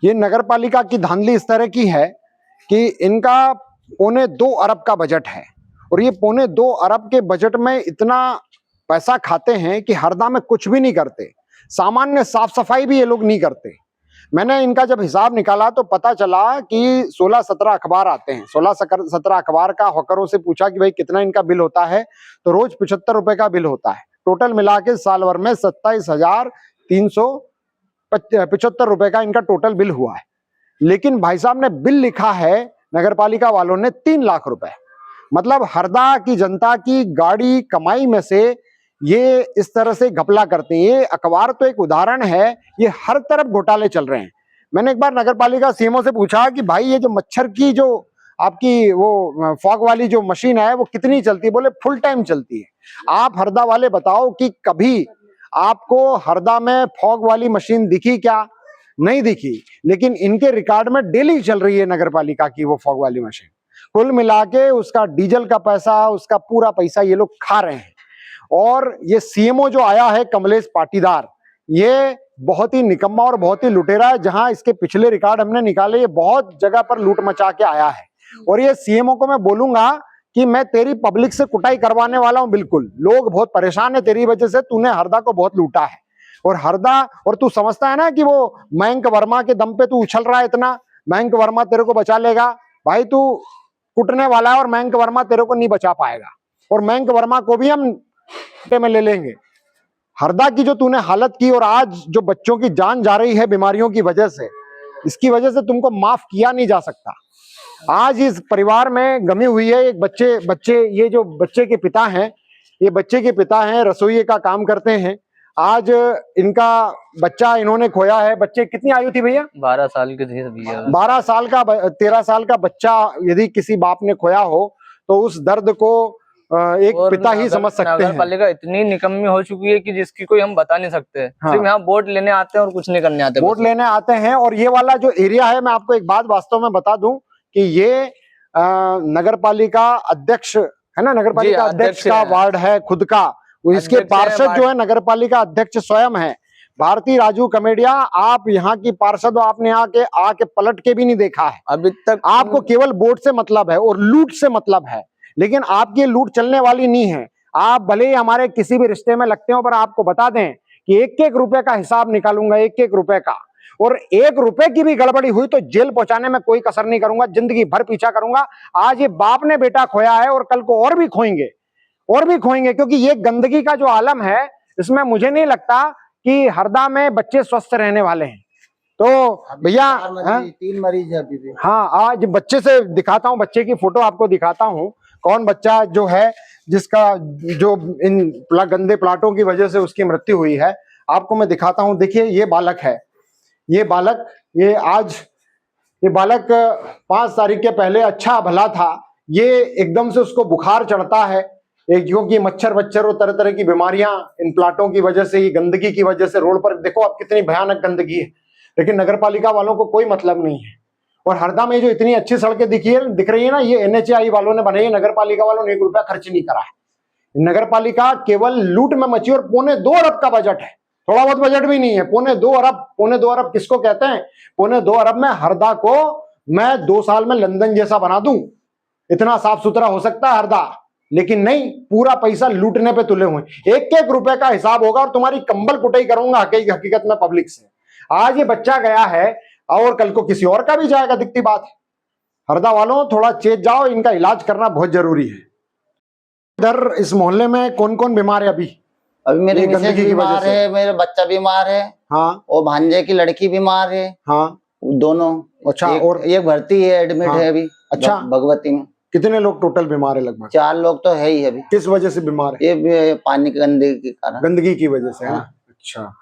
ये नगर पालिका की धांधली इस तरह की है कि इनका 2.25 अरब का बजट है और ये 2.25 अरब के बजट में इतना पैसा खाते हैं कि हरदा में कुछ भी नहीं करते, सामान्य साफ सफाई भी ये लोग नहीं करते। मैंने इनका जब हिसाब निकाला तो पता चला कि 16-17 अखबार आते हैं। 16-17 अखबार का हॉकरों से पूछा कि भाई कितना इनका बिल होता है, तो रोज 75 रुपए का बिल होता है। टोटल मिला के साल भर में 27,375 रुपए का इनका टोटल बिल हुआ है। लेकिन भाई साहब ने बिल लिखा है नगर पालिका वालों ने 3 लाख रुपए। मतलब हरदा की जनता की गाड़ी कमाई में से ये इस तरह से घपला करते हैं। ये अखबार तो एक उदाहरण है, ये हर तरफ घोटाले चल रहे हैं। मैंने एक बार नगर पालिका सीएमओ से पूछा कि भाई ये जो मच्छर की जो आपकी वो फॉग वाली जो मशीन है वो कितनी चलती है? बोले फुल टाइम चलती है। आप हरदा वाले बताओ कि कभी आपको हरदा में फॉग वाली मशीन दिखी क्या? नहीं दिखी। लेकिन इनके रिकॉर्ड में डेली चल रही है नगर पालिका की वो फॉग वाली मशीन। कुल मिला के उसका डीजल का पैसा, उसका पूरा पैसा ये लोग खा रहे हैं। और ये सीएमओ जो आया है कमलेश पाटीदार, ये बहुत ही निकम्मा और बहुत ही लुटेरा है। जहां इसके पिछले रिकॉर्ड हमने निकाले, ये बहुत जगह पर लूट मचा के आया है। और ये सीएमओ को मैं बोलूंगा कि मैं तेरी पब्लिक से कुटाई करवाने वाला हूं। बिल्कुल, लोग बहुत परेशान है तेरी वजह से, तूने हरदा को बहुत लूटा है। और हरदा, और तू समझता है ना कि वो मयंक वर्मा के दम पे तू उछल रहा है इतना, मयंक वर्मा तेरे को बचा लेगा। भाई तू कुटने वाला है और मयंक वर्मा तेरे को नहीं बचा पाएगा। और मयंक वर्मा को भी हम में ले लेंगे। हरदा की जो तूने हालत की और आज जो बच्चों की जान जा रही है बीमारियों की वजह से, इसकी वजह से तुमको माफ किया नहीं जा सकता। आज इस परिवार में गमी हुई है। एक बच्चे ये जो बच्चे के पिता हैं, ये बच्चे के पिता हैं, रसोई का काम करते हैं। आज इनका बच्चा इन्होंने खोया है। बच्चे कितनी आयु थी भैया? 12 साल के थे भैया। 12 साल का 13 साल का बच्चा यदि किसी बाप ने खोया हो तो उस दर्द को एक पिता ही समझ सकते हैं। नगर पालिका इतनी निकम्मी हो चुकी है कि जिसकी कोई हम बता नहीं सकते। हाँ। सिर्फ यहाँ वोट लेने आते हैं और कुछ नहीं करने आते। वोट लेने आते हैं। और ये वाला जो एरिया है, मैं आपको एक बात वास्तव में बता दूं कि ये नगर पालिका अध्यक्ष है ना, नगर पालिका अध्यक्ष का वार्ड है खुद का। इसके पार्षद जो है नगर पालिका अध्यक्ष स्वयं है भारती राजू कमेडिया। आप यहाँ की पार्षद, आपने आके पलट के भी नहीं देखा है अभी तक। आपको केवल वोट से मतलब है और लूट से मतलब है। लेकिन आपकी लूट चलने वाली नहीं है। आप भले ही हमारे किसी भी रिश्ते में लगते हो, पर आपको बता दें कि 1-1 रुपए का हिसाब निकालूंगा, 1-1 रुपए का। और 1 रुपए की भी गड़बड़ी हुई तो जेल पहुंचाने में कोई कसर नहीं करूंगा, जिंदगी भर पीछा करूंगा। आज ये बाप ने बेटा खोया है और कल को और भी खोएंगे, क्योंकि ये गंदगी का जो आलम है, इसमें मुझे नहीं लगता कि हरदा में बच्चे स्वस्थ रहने वाले हैं। तो भैया 3 मरीज है अभी भी। हाँ, आज बच्चे से दिखाता हूँ, बच्चे की फोटो आपको दिखाता हूँ। कौन बच्चा जो है जिसका जो इन गंदे प्लाटों की वजह से उसकी मृत्यु हुई है, आपको मैं दिखाता हूँ। देखिए ये बालक है, ये बालक, ये बालक 5 तारीख के पहले अच्छा भला था। ये एकदम से उसको बुखार चढ़ता है, क्योंकि मच्छर और तरह तरह की बीमारियां इन प्लाटों की वजह से, ये गंदगी की वजह से। रोड पर देखो आप कितनी भयानक गंदगी है, लेकिन नगर पालिका वालों को कोई मतलब नहीं है। और हरदा में जो इतनी अच्छी सड़कें दिख रही है ना, ये NHAI वालों ने बनाई है। नगर पालिका वालों ने 1 रुपया खर्च नहीं करा है। नगर पालिका केवल लूट में मची। और 2.25 अरब का बजट है, थोड़ा बहुत बजट भी नहीं है। 2.25 अरब किसको कहते हैं? 2.25 अरब में हरदा को मैं 2 साल में लंदन जैसा बना दूं, इतना साफ सुथरा हो सकता है हरदा। लेकिन नहीं, पूरा पैसा लूटने पे तुले हुए। 1-1 रुपए का हिसाब होगा और तुम्हारी कंबल कुटाई करूंगा हकीकत में पब्लिक से। आज ये बच्चा गया है और कल को किसी और का भी जाएगा, दिखती बात है। हरदा वालों थोड़ा चेत जाओ, इनका इलाज करना बहुत जरूरी है। इधर इस मोहल्ले में कौन कौन बीमार है अभी? मेरी मिसेज बीमार है, मेरा बच्चा बीमार है। हाँ। और भांजे की लड़की बीमार है। हाँ, दोनों। अच्छा। और एक भर्ती है, एडमिट है अभी। अच्छा, भगवती में। कितने लोग टोटल बीमार है? लगभग 4 लोग तो है ही अभी। किस वजह से बीमार है? ये पानी की गंदगी के कारण। गंदगी की वजह से है ना? अच्छा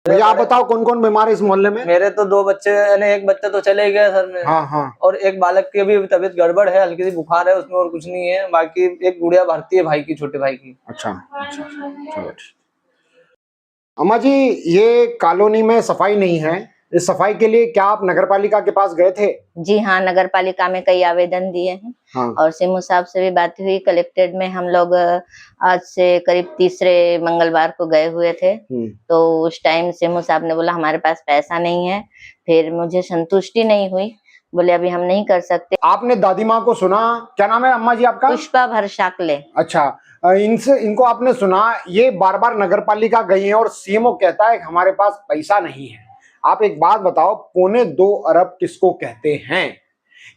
भैया आप बताओ कौन कौन बीमार है इस मोहल्ले में? मेरे तो 2 बच्चे, यानी एक बच्चा तो चले गया सर में। हाँ हाँ। और एक बालक की अभी तबीयत गड़बड़ है, हल्की सी बुखार है उसमें, और कुछ नहीं है। बाकी एक गुड़िया भर्ती है भाई की, छोटे भाई की। अच्छा, चलो। अम्मा जी, ये कॉलोनी में सफाई नहीं है, इस सफाई के लिए क्या आप नगर पालिका के पास गए थे? जी हाँ, नगर पालिका में कई आवेदन दिए हैं। हाँ। और सीएमओ साहब से भी बात हुई। कलेक्ट्रेट में हम लोग आज से करीब तीसरे मंगलवार को गए हुए थे। तो उस टाइम सीएमओ साहब ने बोला हमारे पास पैसा नहीं है। फिर मुझे संतुष्टि नहीं हुई, बोले अभी हम नहीं कर सकते। आपने दादी माँ को सुना? क्या नाम है अम्मा जी आपका? पुष्पा भरसाकले। अच्छा, इनको आपने सुना, ये बार बार नगर पालिका गई है और सीएमओ कहता है कि हमारे पास पैसा नहीं है। आप एक बात बताओ, 2.25 अरब किसको कहते हैं?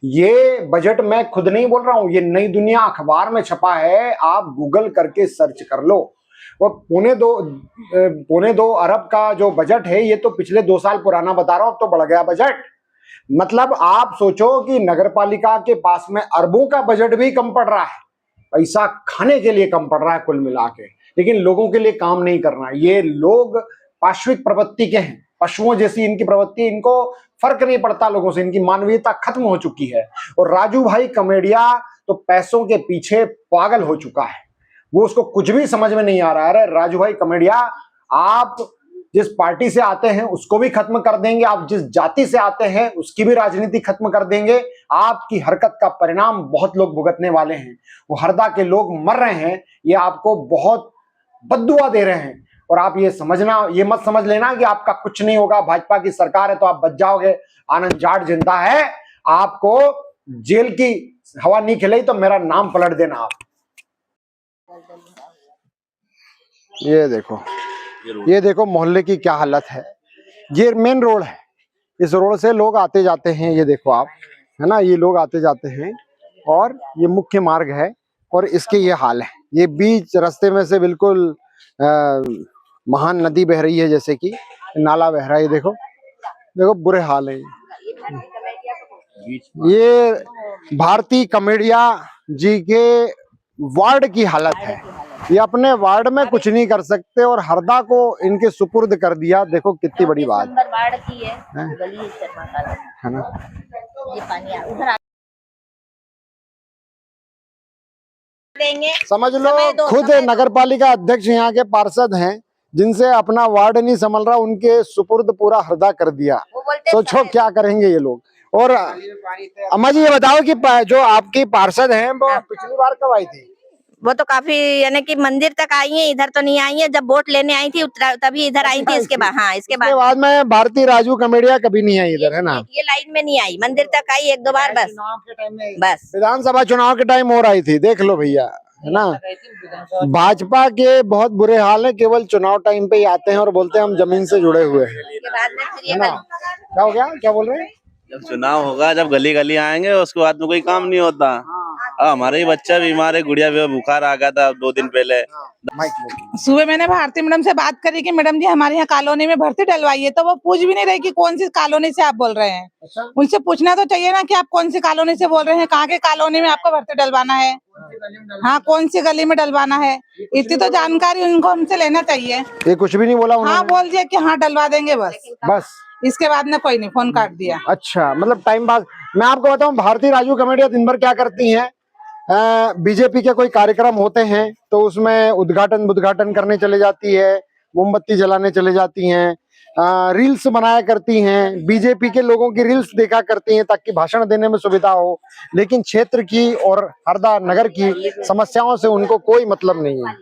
ये बजट मैं खुद नहीं बोल रहा हूं, ये नई दुनिया अखबार में छपा है, आप गूगल करके सर्च कर लो। और 2.25 अरब का जो बजट है ये तो पिछले 2 साल पुराना बता रहा हूं, अब तो बढ़ गया बजट। मतलब आप सोचो कि नगर पालिका के पास में अरबों का बजट भी कम पड़ रहा है, पैसा खाने के लिए कम पड़ रहा है कुल मिला के, लेकिन लोगों के लिए काम नहीं करना। ये लोग पाश्विक प्रवृत्ति के हैं, पशुओं जैसी इनकी प्रवृत्ति, इनको फर्क नहीं पड़ता लोगों से, इनकी मानवीयता खत्म हो चुकी है। और राजू भाई कमेडिया तो पैसों के पीछे पागल हो चुका है, वो उसको कुछ भी समझ में नहीं आ रहा है। अरे राजू भाई कमेडिया, आप जिस पार्टी से आते हैं उसको भी खत्म कर देंगे, आप जिस जाति से आते हैं उसकी भी राजनीति खत्म कर देंगे। आपकी हरकत का परिणाम बहुत लोग भुगतने वाले हैं। वो हरदा के लोग मर रहे हैं, ये आपको बहुत बद्दुआ दे रहे हैं। और आप ये मत समझ लेना कि आपका कुछ नहीं होगा, भाजपा की सरकार है तो आप बच जाओगे। आनंद जाट जिंदा है, आपको जेल की हवा नहीं खिलाई तो मेरा नाम पलट देना आप। ये देखो मोहल्ले की क्या हालत है। ये मेन रोड है, इस रोड से लोग आते जाते हैं, ये देखो आप, है ना, ये लोग आते जाते हैं और ये मुख्य मार्ग है और इसके ये हाल है। ये बीच रास्ते में से बिल्कुल महान नदी बह रही है, जैसे कि नाला बह रहा है। ये देखो देखो बुरे हाल है। ये भारती कमेडिया जी के वार्ड की हालत है। ये अपने वार्ड में कुछ नहीं कर सकते और हरदा को इनके सुपुर्द कर दिया। देखो कितनी बड़ी बात वार्ड की है, गली है ना। ये पानी उधर देंगे। समझ लो खुद नगर पालिका अध्यक्ष यहाँ के पार्षद हैं, जिनसे अपना वार्ड नहीं संभल रहा, उनके सुपुर्द पूरा हरदा कर दिया। सोचो क्या करेंगे ये लोग। और अम्मा जी ये बताओ कि जो आपकी पार्षद हैं वो पिछली बार कब आई थी? वो तो काफी यानी कि मंदिर तक आई है, इधर तो नहीं आई है। जब वोट लेने आई थी तभी इधर आई थी। इसके बाद हाँ, इसके बाद में भारती राजू कमेडिया कभी नहीं आई इधर, है ना। ये लाइन में नहीं आई, मंदिर तक आई 1-2 बार बस। बस विधानसभा चुनाव के टाइम और आई थी, देख लो भैया, है ना। भाजपा के बहुत बुरे हाल है, केवल चुनाव टाइम पे ही आते हैं और बोलते हैं हम जमीन से जुड़े हुए हैं। फिर क्या हो गया, क्या बोल रहे हैं? जब चुनाव होगा, जब गली गली आएंगे, उसके बाद में कोई काम नहीं होता। हमारे ही बच्चा बीमार है, गुड़िया भी बुखार आ गया था 2 दिन पहले। सुबह मैंने भारती मैडम से बात करी कि मैडम जी हमारे यहाँ कॉलोनी में भर्ती डलवाइए, तो वो पूछ भी नहीं रही कि कौन सी कॉलोनी से आप बोल रहे हैं। अच्छा? उनसे पूछना तो चाहिए ना कि आप कौन सी कॉलोनी से बोल रहे हैं, कहाँ के कॉलोनी में आपको भर्ती डलवाना है, हाँ कौन सी गली में डलवाना है, इतनी तो जानकारी उनको हमसे लेना चाहिए। ये कुछ भी नहीं बोला? हाँ बोल दिया कि हाँ डलवा देंगे बस। इसके बाद में कोई नहीं, फोन काट दिया। अच्छा, मतलब टाइम पास। मैं आपको बताऊं, भारती राजू कमेडिया दिन भर क्या करती हैं, बीजेपी के कोई कार्यक्रम होते हैं तो उसमें उद्घाटन करने चले जाती है, मोमबत्ती जलाने चले जाती हैं, रील्स बनाया करती हैं, बीजेपी के लोगों की रील्स देखा करती हैं ताकि भाषण देने में सुविधा हो। लेकिन क्षेत्र की और हरदा नगर की समस्याओं से उनको कोई मतलब नहीं है।